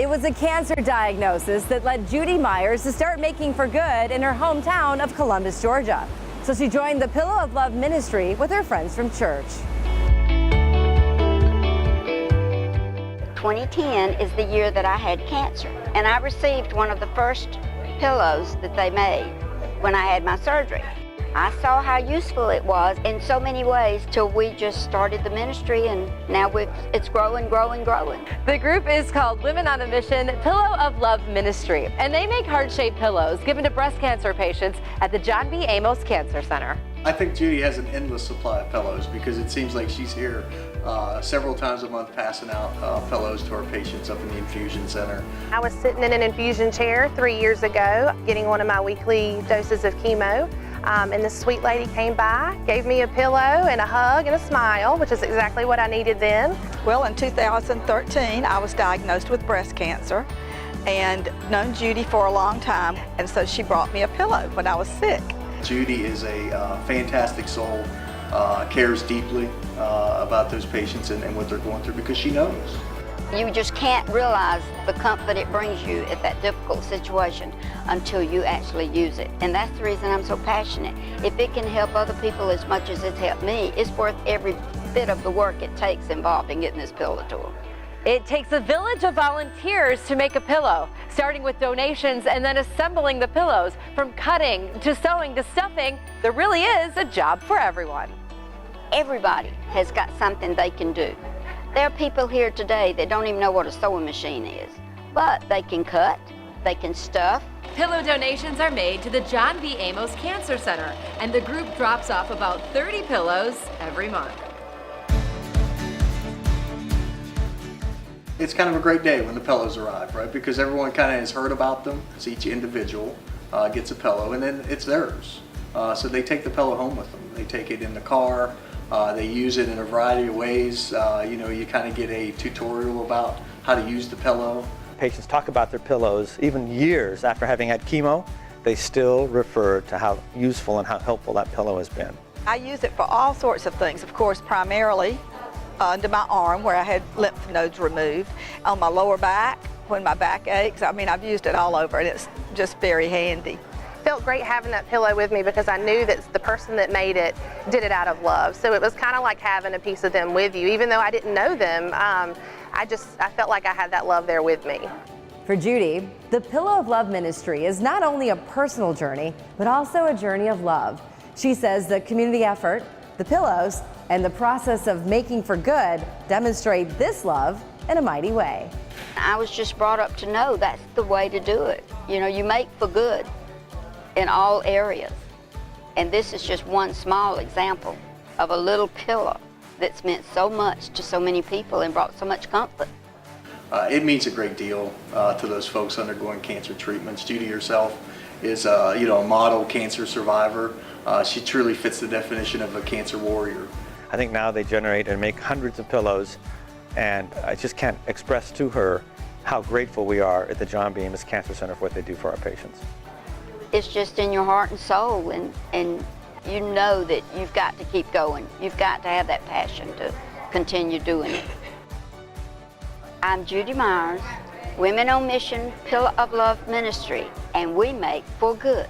It was a cancer diagnosis that led Judy Myers to start making for good in her hometown of Columbus, Georgia. So she joined the Pillow of Love ministry with her friends from church. 2010 is the year that I had cancer, and I received one of the first pillows that they made when I had my surgery. I saw how useful it was in so many ways till we just started the ministry, and now it's growing. The group is called Women on a Mission Pillow of Love Ministry, and they make heart-shaped pillows given to breast cancer patients at the John B. Amos Cancer Center. I think Judy has an endless supply of pillows because it seems like she's here several times a month passing out pillows to our patients up in the infusion center. I was sitting in an infusion chair 3 years ago getting one of my weekly doses of chemo. And this sweet lady came by, gave me a pillow and a hug and a smile, which is exactly what I needed then. Well, in 2013, I was diagnosed with breast cancer and known Judy for a long time, and so she brought me a pillow when I was sick. Judy is a fantastic soul, cares deeply about those patients and what they're going through because she knows. You just can't realize the comfort it brings you at that difficult situation until you actually use it. And that's the reason I'm so passionate. If it can help other people as much as it's helped me, it's worth every bit of the work it takes involved in getting this pillow to them. It takes a village of volunteers to make a pillow, starting with donations and then assembling the pillows. From cutting to sewing to stuffing, there really is a job for everyone. Everybody has got something they can do. There are people here today that don't even know what a sewing machine is, but they can cut, they can stuff. Pillow donations are made to the John B. Amos Cancer Center, and the group drops off about 30 pillows every month. It's kind of a great day when the pillows arrive, right? Because everyone kind of has heard about them. So each individual gets a pillow, and then it's theirs. So they take the pillow home with them. They take it in the car. They use it in a variety of ways. You kind of get a tutorial about how to use the pillow. Patients talk about their pillows even years after having had chemo. They still refer to how useful and how helpful that pillow has been. I use it for all sorts of things, of course, primarily under my arm where I had lymph nodes removed, on my lower back when my back aches. I mean, I've used it all over, and it's just very handy. Felt great having that pillow with me because I knew that the person that made it did it out of love. So it was kind of like having a piece of them with you. Even though I didn't know them, I felt like I had that love there with me. For Judy, the Pillow of Love ministry is not only a personal journey, but also a journey of love. She says the community effort, the pillows, and the process of making for good demonstrate this love in a mighty way. I was just brought up to know that's the way to do it. You know, you make for good in all areas. And this is just one small example of a little pillow that's meant so much to so many people and brought so much comfort. It means a great deal to those folks undergoing cancer treatments. Judy herself is a model cancer survivor. She truly fits the definition of a cancer warrior. I think now they generate and make hundreds of pillows, and I just can't express to her how grateful we are at the John B. Amos Cancer Center for what they do for our patients. It's just in your heart and soul, and you know that you've got to keep going. You've got to have that passion to continue doing it. I'm Judy Myers, Women on Mission Pillow of Love Ministry, and we make for good.